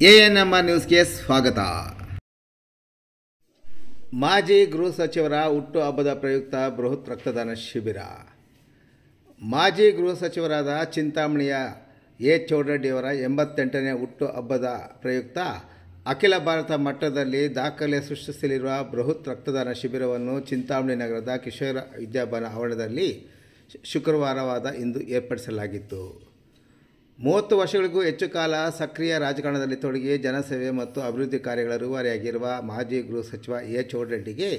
ANMR ನ್ಯೂಸ್ಗೆ ಸ್ವಾಗತ. ಮಾಜಿ ಗೃಹ ಸಚಿವರ ಹುಟ್ಟುಹಬ್ಬದ ಪ್ರಯುಕ್ತ ಬೃಹತ್ ರಕ್ತದಾನ ಶಿಬಿರ. ಮಾಜಿ ಗೃಹ ಸಚಿವರಾದ ಚಿಂತಾಮಣಿಯ ಎ. ಚೌಡರೆಡ್ಡಿಯವರ 88ನೇ ಹುಟ್ಟುಹಬ್ಬದ ಪ್ರಯುಕ್ತ ಅಖಿಲ ಭಾರತ ಮಟ್ಟದಲ್ಲಿ ದಾಖಲೆ ಸೃಷ್ಟಿಸಲಿರುವ ಬೃಹತ್ ರಕ್ತದಾನ ಶಿಬಿರವನ್ನು ಚಿಂತಾಮಣಿ ನಗರದ ಕಿಶೋರ ವಿದ್ಯಾಭವನ ಆವರಣದಲ್ಲಿ ಶುಕ್ರವಾರವಾದ ಇಂದು ಏರ್ಪಡಿಸಲಾಗಿತ್ತು. 30 ವರ್ಷಗಳಿಗೂ ಹೆಚ್ಚು ಕಾಲ ಸಕ್ರಿಯ ರಾಜಕಾರಣದಲ್ಲಿ ತೊಡಗಿ ಜನಸೇವೆ ಮತ್ತು ಅಭಿವೃದ್ಧಿ ಕಾರ್ಯಗಳ ರೂವಾರಿಯಾಗಿರುವ ಮಾಜಿ ಗೃಹ ಸಚಿವ ಎ. ಚೌಡರೆಡ್ಡಿಗೆ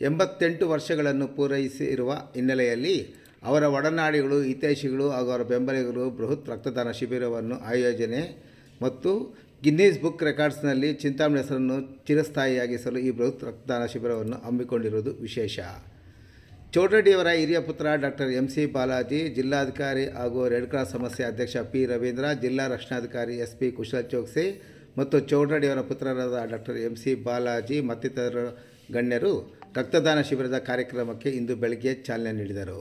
88 ವರ್ಷಗಳನ್ನು ಪೂರೈಸಿರುವ ಹಿನ್ನೆಲೆಯಲ್ಲಿ ಅವರ ಒಡನಾಡಿಗಳು, ಹಿತೈಷಿಗಳು ಹಾಗೂ ಅವರ ಬೆಂಬಲಿಗರು ಬೃಹತ್ ರಕ್ತದಾನ ಶಿಬಿರವನ್ನು ಆಯೋಜನೆ ಮತ್ತು ಗಿನ್ನಿಸ್ ಬುಕ್ ರೆಕಾರ್ಡ್ಸ್ನಲ್ಲಿ ಚಿಂತಾಮಣಿ ಹೆಸರನ್ನು ಚಿರಸ್ಥಾಯಿಯಾಗಿಸಲು ಈ ಬೃಹತ್ ರಕ್ತದಾನ ಶಿಬಿರವನ್ನು ಹಮ್ಮಿಕೊಂಡಿರುವುದು ವಿಶೇಷ. ಚೌಡರೆಡ್ಡಿಯವರ ಹಿರಿಯ ಪುತ್ರ ಡಾಕ್ಟರ್ ಎಂ.ಸಿ. ಬಾಲಾಜಿ, ಜಿಲ್ಲಾಧಿಕಾರಿ ಹಾಗೂ ರೆಡ್ ಕ್ರಾಸ್ ಸಂಸ್ಥೆ ಅಧ್ಯಕ್ಷ ಪಿ. ರವೀಂದ್ರ, ಜಿಲ್ಲಾ ರಕ್ಷಣಾಧಿಕಾರಿ ಎಸ್.ಪಿ. ಕುಶಲ್ ಚೋಕ್ಸಿ ಮತ್ತು ಚೌಡರೆಡ್ಡಿಯವರ ಪುತ್ರರಾದ ಡಾಕ್ಟರ್ ಎಂ.ಸಿ. ಬಾಲಾಜಿ ಮತ್ತಿತರ ಗಣ್ಯರು ರಕ್ತದಾನ ಶಿಬಿರದ ಕಾರ್ಯಕ್ರಮಕ್ಕೆ ಇಂದು ಬೆಳಗ್ಗೆ ಚಾಲನೆ ನೀಡಿದರು.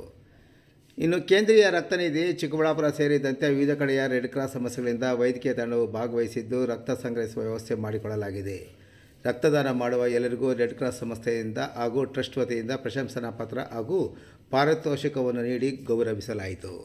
ಇನ್ನು ಕೇಂದ್ರೀಯ ರಕ್ತನಿಧಿ, ಚಿಕ್ಕಬಳ್ಳಾಪುರ ಸೇರಿದಂತೆ ವಿವಿಧ ಕಡೆಯ ರೆಡ್ ಕ್ರಾಸ್ ಸಂಸ್ಥೆಗಳಿಂದ ವೈದ್ಯಕೀಯ ತಂಡವು ಭಾಗವಹಿಸಿದ್ದು ರಕ್ತ ಸಂಗ್ರಹಿಸುವ ವ್ಯವಸ್ಥೆ ಮಾಡಿಕೊಳ್ಳಲಾಗಿದೆ. ರಕ್ತದಾನ ಮಾಡುವ ಎಲ್ಲರಿಗೂ ರೆಡ್ ಕ್ರಾಸ್ ಸಂಸ್ಥೆಯಿಂದ ಹಾಗೂ ಟ್ರಸ್ಟ್ ವತಿಯಿಂದ ಪ್ರಶಂಸನಾ ಪತ್ರ ಹಾಗೂ ಪಾರಿತೋಷಿಕವನ್ನು ನೀಡಿ ಗೌರವಿಸಲಾಯಿತು.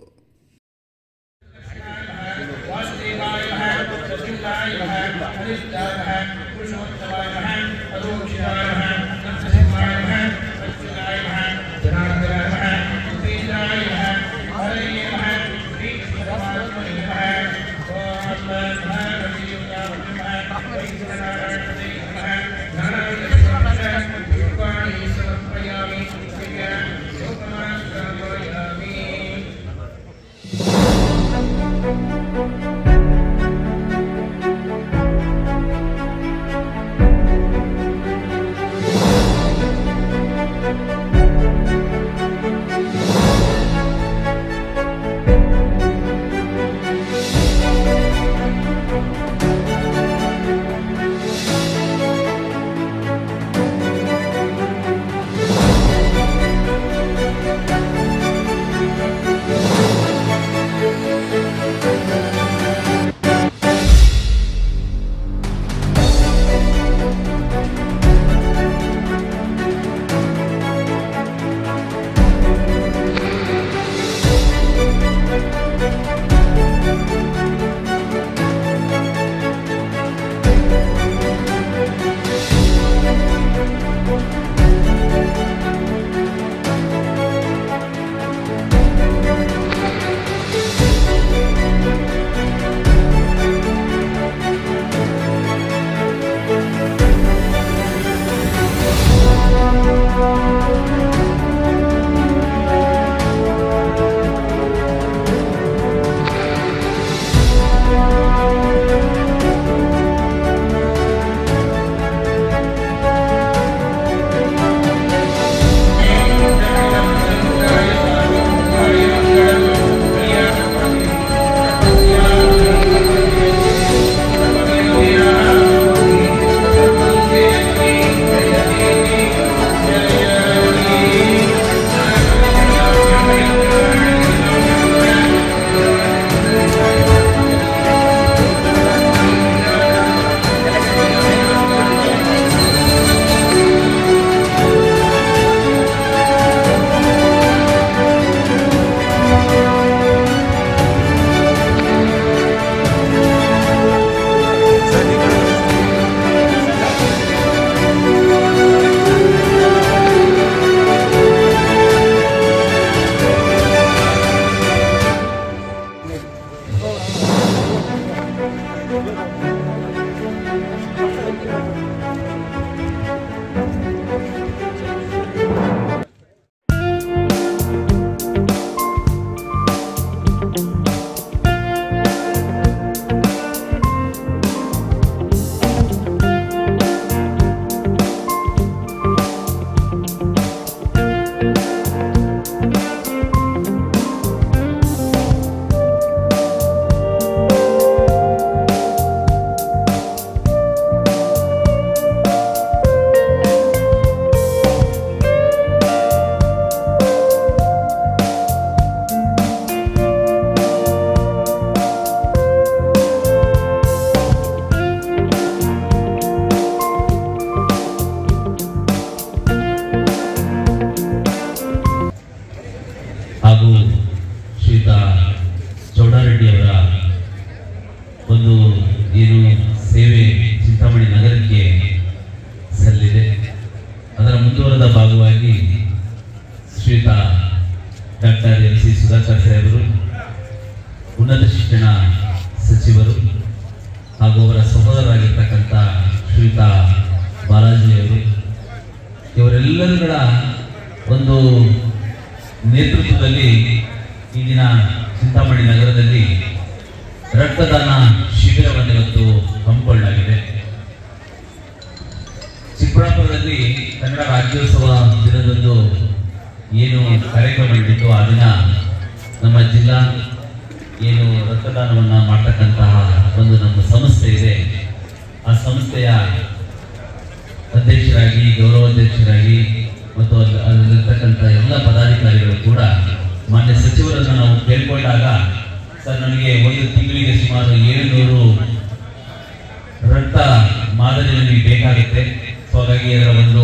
ಮುಂದುವರೆದ ಭಾಗವಾಗಿ ಶ್ರೀಯುತ ಡಾಕ್ಟರ್ ಎಂ.ಸಿ. ಸುಧಾಕರ್ ಸಾಹೇಬರು, ಉನ್ನತ ಶಿಕ್ಷಣ ಸಚಿವರು ಹಾಗೂ ಅವರ ಸಹೋದರರಾಗಿರ್ತಕ್ಕಂಥ ಶ್ರೀಯುತ ಬಾಲಾಜಿಯವರು, ಇವರೆಲ್ಲರುಗಳ ಒಂದು ನೇತೃತ್ವದಲ್ಲಿ ಈ ದಿನ ಚಿಂತಾಮಣಿ ನಗರದಲ್ಲಿ ರಕ್ತದಾನ ಶಿಬಿರವನ್ನು ಇವತ್ತು ಹಮ್ಮಿಕೊಳ್ಳಲಾಗಿದೆ. ಚಿಕ್ಕಬಳ್ಳಾಪುರದಲ್ಲಿ ಕನ್ನಡ ರಾಜ್ಯೋತ್ಸವ ದಿನದಂದು ಏನು ಕಾರ್ಯಕ್ರಮ ನಡೆಯಿತು, ಆ ದಿನ ನಮ್ಮ ಜಿಲ್ಲಾ ಏನು ರಕ್ತದಾನವನ್ನು ಮಾಡ್ತಕ್ಕಂತಹ ಒಂದು ನಮ್ಮ ಸಂಸ್ಥೆ ಇದೆ, ಆ ಸಂಸ್ಥೆಯ ಅಧ್ಯಕ್ಷರಾಗಿ, ಗೌರವಾಧ್ಯಕ್ಷರಾಗಿ ಮತ್ತು ಅಲ್ಲಿರ್ತಕ್ಕಂಥ ಎಲ್ಲ ಪದಾಧಿಕಾರಿಗಳು ಕೂಡ ಮಾನ್ಯ ಸಚಿವರನ್ನು ನಾವು ಕೇಳಿಕೊಂಡಾಗ, ಸರ್ ನನಗೆ ಒಂದು ತಿಂಗಳಿಗೆ ಸುಮಾರು 700 ರಕ್ತ ಮಾದರಿ ನನಗೆ ಬೇಕಾಗುತ್ತೆ, ಸೊ ಹಾಗಾಗಿ ಅದರ ಒಂದು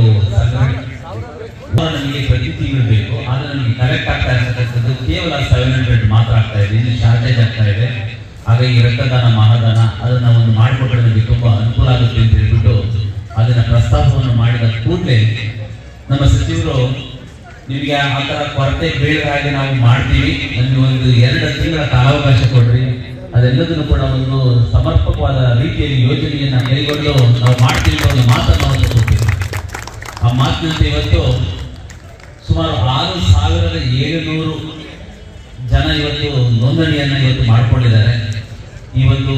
ನನಗೆ ಪ್ರತಿ ತಿಂಗಳು ಬೇಕು, ಆದರೆ ನನಗೆ ಕಲೆಕ್ಟ್ ಆಗ್ತಾ ಇರ್ತಕ್ಕಂಥದ್ದು ಕೇವಲ 700 ಮಾತ್ರ ಆಗ್ತಾ ಇದೆ, ಇನ್ನು ಶಾರ್ಟೇಜ್ ಆಗ್ತಾ ಇದೆ. ಹಾಗಾಗಿ ರಕ್ತದಾನ ಮಹಾದಾನ ಅದನ್ನ ಒಂದು ಮಾಡಿಕೊಟ್ರೆ ನನಗೆ ತುಂಬಾ ಅನುಕೂಲ ಆಗುತ್ತೆ ಅಂತ ಹೇಳ್ಬಿಟ್ಟು ಅದನ್ನ ಪ್ರಸ್ತಾಪವನ್ನು ಮಾಡಿದ ಕೂಡಲೇ ನಮ್ಮ ಸಚಿವರು, ನಿಮಗೆ ಆ ಥರ ಕೊರತೆ ಬೇಡ ಹಾಗೆ ನಾವು ಮಾಡ್ತೀವಿ, ನಮಗೆ ಒಂದು 2 ತಿಂಗಳ ಕಾಲಾವಕಾಶ ಕೊಡ್ರಿ, ಅದೆಲ್ಲದನ್ನು ಕೂಡ ಒಂದು ಸಮರ್ಪಕವಾದ ರೀತಿಯಲ್ಲಿ ಯೋಜನೆಯನ್ನ ಕೈಗೊಂಡು ನಾವು ಮಾಡ್ತೀವಿ ಒಂದು ಮಾತನ್ನು ನಾವು ಕೊಡ್ತೀವಿ. ಆ ಮಾತಿನಂತೆ ಇವತ್ತು ಸುಮಾರು 6,700 ಜನ ಇವತ್ತು ನೋಂದಣಿಯನ್ನ ಇವತ್ತು ಮಾಡಿಕೊಂಡಿದ್ದಾರೆ. ಈ ಒಂದು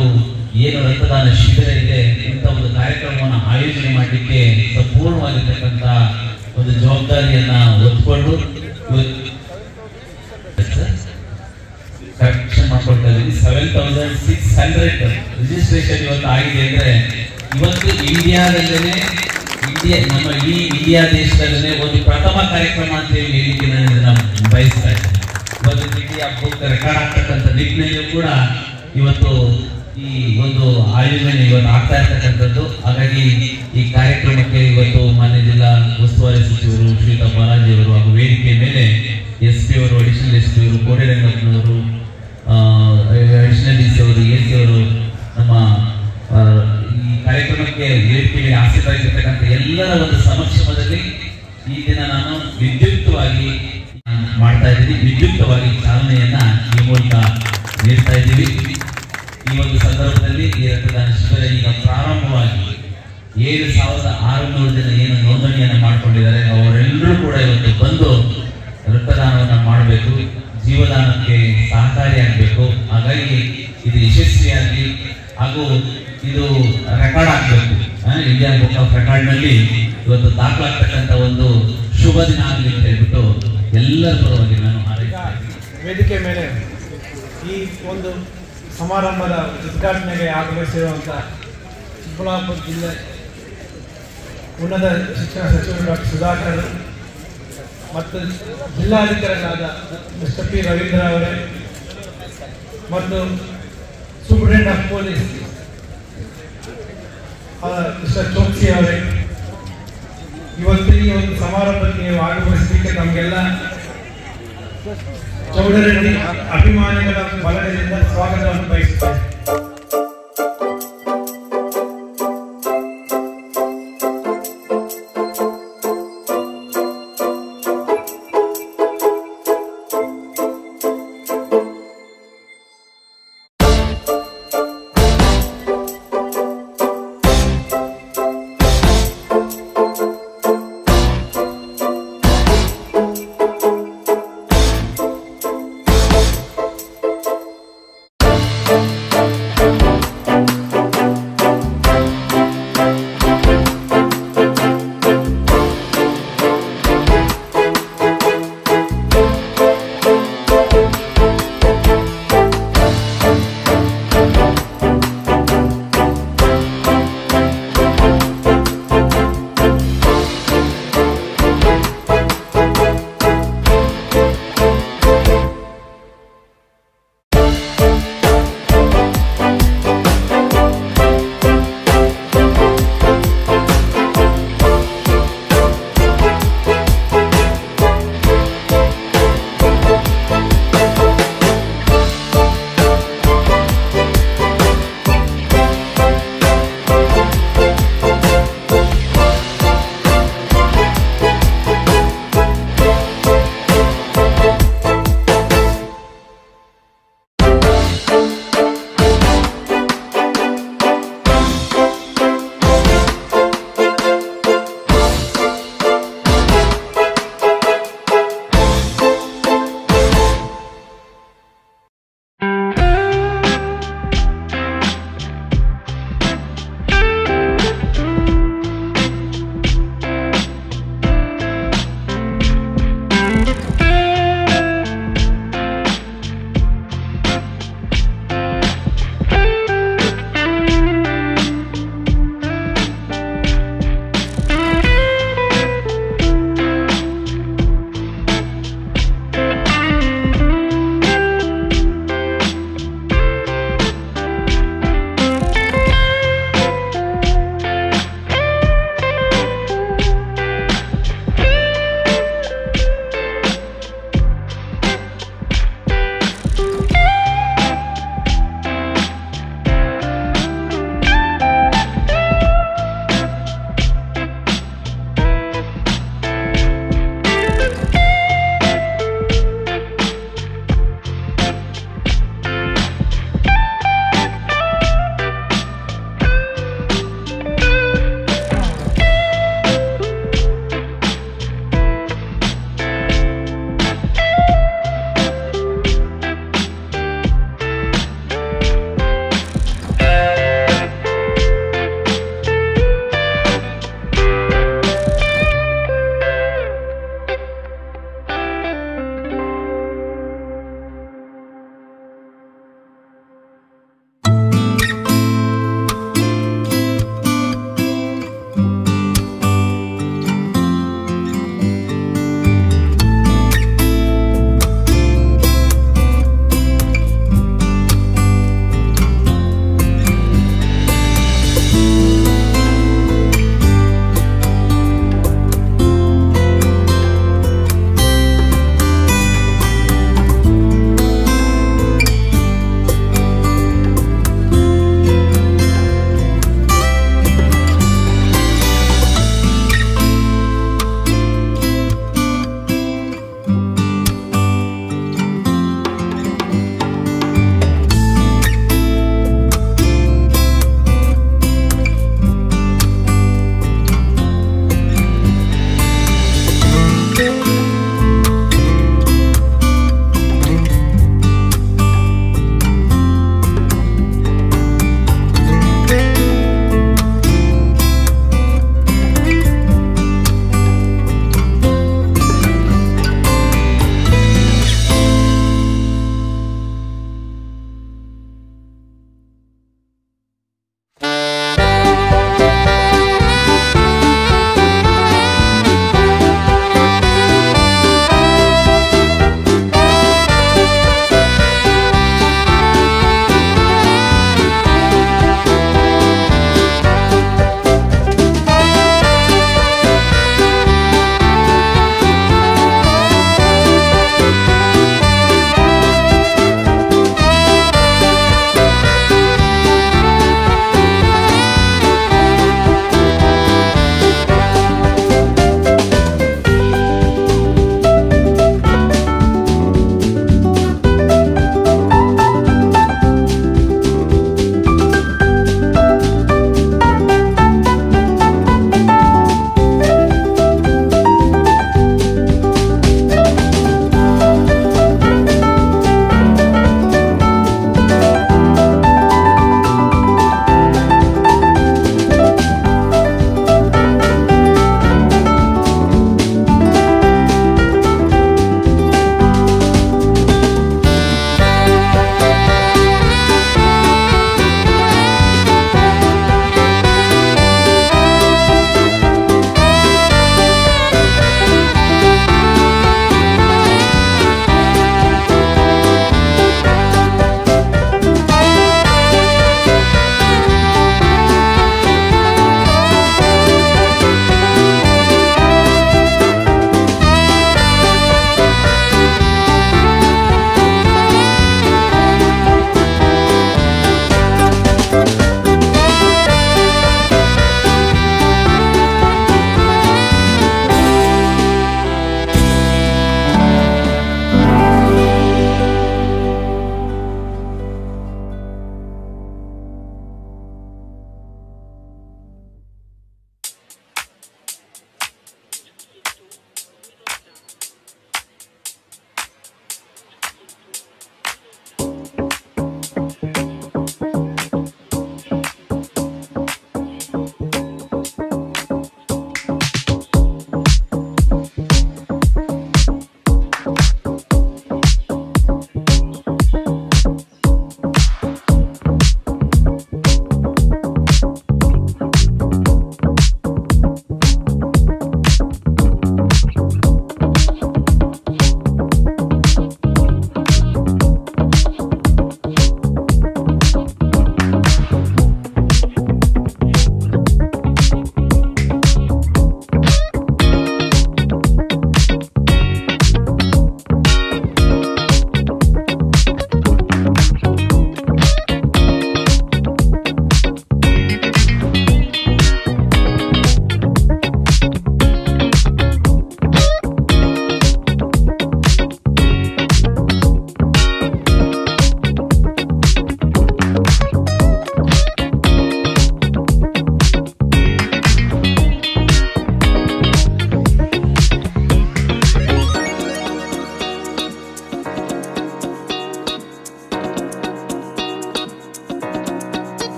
ಏನು ರಕ್ತದಾನ ಶಿಬಿರ ಇದೆ, ಇಂಥ ಒಂದು ಕಾರ್ಯಕ್ರಮವನ್ನು ಆಯೋಜನೆ ಮಾಡಲಿಕ್ಕೆ ಸಂಪೂರ್ಣವಾಗಿರ್ತಕ್ಕಂಥ ಒಂದು ಜವಾಬ್ದಾರಿಯನ್ನ ಹೊತ್ಕೊಂಡು ಕರೆಕ್ಷನ್ ಮಾಡ್ಕೊಳ್ತಾ ಇದ್ದೀವಿ. 7,600 ರಿಜಿಸ್ಟ್ರೇಷನ್ ಇವತ್ತು ಆಗಿದೆ. ಅಂದ್ರೆ ಇವತ್ತು ಇಂಡಿಯಾದಲ್ಲೇ ನಮ್ಮ ಇಡೀ ಇಂಡಿಯಾ ದೇಶದಲ್ಲೇ ಒಂದು ಪ್ರಥಮ ಕಾರ್ಯಕ್ರಮ ಅಂತ ಹೇಳಿಕ್ಕೆ ನಾನು ಇದನ್ನ ಬಯಸ್ತಾ ಇದ್ದೇನೆ. ಇವತ್ತು ಇಂಡಿಯಾ ಬುಕ್ ರೆಕಾರ್ಡ್ ಆಗ್ತಕ್ಕಂಥ ನಿಟ್ಟಿನಲ್ಲಿಯೂ ಕೂಡ ಇವತ್ತು ಈ ಒಂದು ಆಯೋಜನೆ ಇವತ್ತು ಆಗ್ತಾ ಇರ್ತಕ್ಕಂಥದ್ದು. ಹಾಗಾಗಿ ಈ ಕಾರ್ಯಕ್ರಮಕ್ಕೆ ಇವತ್ತು ಮಾನ್ಯ ಜಿಲ್ಲಾ ಉಸ್ತುವಾರಿ ಸಚಿವರು ಶ್ರೀಯುತ ಬಾಲಾಜಿಯವರು ಹಾಗೂ ವೇದಿಕೆ ಮೇಲೆ SP ಅವರು, ಅಡಿಷನಲ್ SP ಅವರು, ಕೋಡಿರಂಗಪ್ಪನವರು, ಅಡಿಷನಲ್ DC ಅವರು, AC ಅವರು, ನಮ್ಮ ಈ ಕಾರ್ಯಕ್ರಮಕ್ಕೆ ವೇದಿಕೆಗೆ ಆಸಕ್ತರಾಗಿರ್ತಕ್ಕಂಥ ಎಲ್ಲರ ಒಂದು ಸಮಕ್ಷಮದಲ್ಲಿ ಈ ದಿನ ನಾನು ವಿದ್ಯುಕ್ತವಾಗಿ ಮಾಡ್ತಾ ಇದ್ದೀನಿ, ವಿದ್ಯುಕ್ತವಾಗಿ ಚಾಲನೆಯನ್ನ ಈ ಮೂಲಕ ನೀಡ್ತಾ ಇದ್ದೀವಿ. ಈ ಒಂದು ಸಂದರ್ಭದಲ್ಲಿ ಈ ರಕ್ತದಾನ ಶಿಬಿರ ಈಗ ಪ್ರಾರಂಭವಾಗಿ 7,600 ಜನ ಏನು ನೋಂದಣಿಯನ್ನು ಮಾಡಿಕೊಂಡಿದ್ದಾರೆ ಅವರೆಲ್ಲರೂ ಕೂಡ ಇವತ್ತು ಬಂದು ರಕ್ತದಾನವನ್ನು ಮಾಡಬೇಕು, ಜೀವದಾನಕ್ಕೆ ಸಹಕಾರಿಯಾಗಬೇಕು. ಹಾಗಾಗಿ ಇದು ಯಶಸ್ವಿಯಾಗಲಿ ಹಾಗೂ ಇದು ರೆಕಾರ್ಡ್ ಆಗಬೇಕು, ಇಂಡಿಯಾ ಬುಕ್ ಆಫ್ ರೆಕಾರ್ಡ್ ನಲ್ಲಿ ಇವತ್ತು ದಾಖಲಾಗ್ತಕ್ಕಂಥ ಒಂದು ಶುಭ ದಿನ ಆಗಲಿ ಅಂತ ಹೇಳ್ಬಿಟ್ಟು ಎಲ್ಲರ ಪರವಾಗಿ ನಾನು ವೇದಿಕೆ ಮೇಲೆ ಈ ಒಂದು ಸಮಾರಂಭದ ಉದ್ಘಾಟನೆಗೆ ಆಗಮಿಸಿರುವಂಥ ಚಿಕ್ಕಬಳ್ಳಾಪುರ ಜಿಲ್ಲೆ ಉನ್ನತ ಶಿಕ್ಷಣ ಸಚಿವರು ಡಾಕ್ಟರ್ ಸುಧಾಕರ್ ಮತ್ತು ಜಿಲ್ಲಾಧಿಕಾರಿಗಳಾದ ಮಿಸ್ಟರ್ P. ರವೀಂದ್ರ ಅವರೇ ಮತ್ತು superintendent of police mister Choksi ಅವರೇ, ಇವತ್ತು ಈ ಒಂದು ಸಮಾರಂಭಕ್ಕೆ ನೀವು ಆಗಮಿಸಲಿಕ್ಕೆ ನಮಗೆಲ್ಲ ಚೌಡರೆಡ್ಡಿ ಅಭಿಮಾನಿಗಳ ಬಲದಿಂದ ಸ್ವಾಗತವನ್ನು ಬಯಸುತ್ತೇವೆ.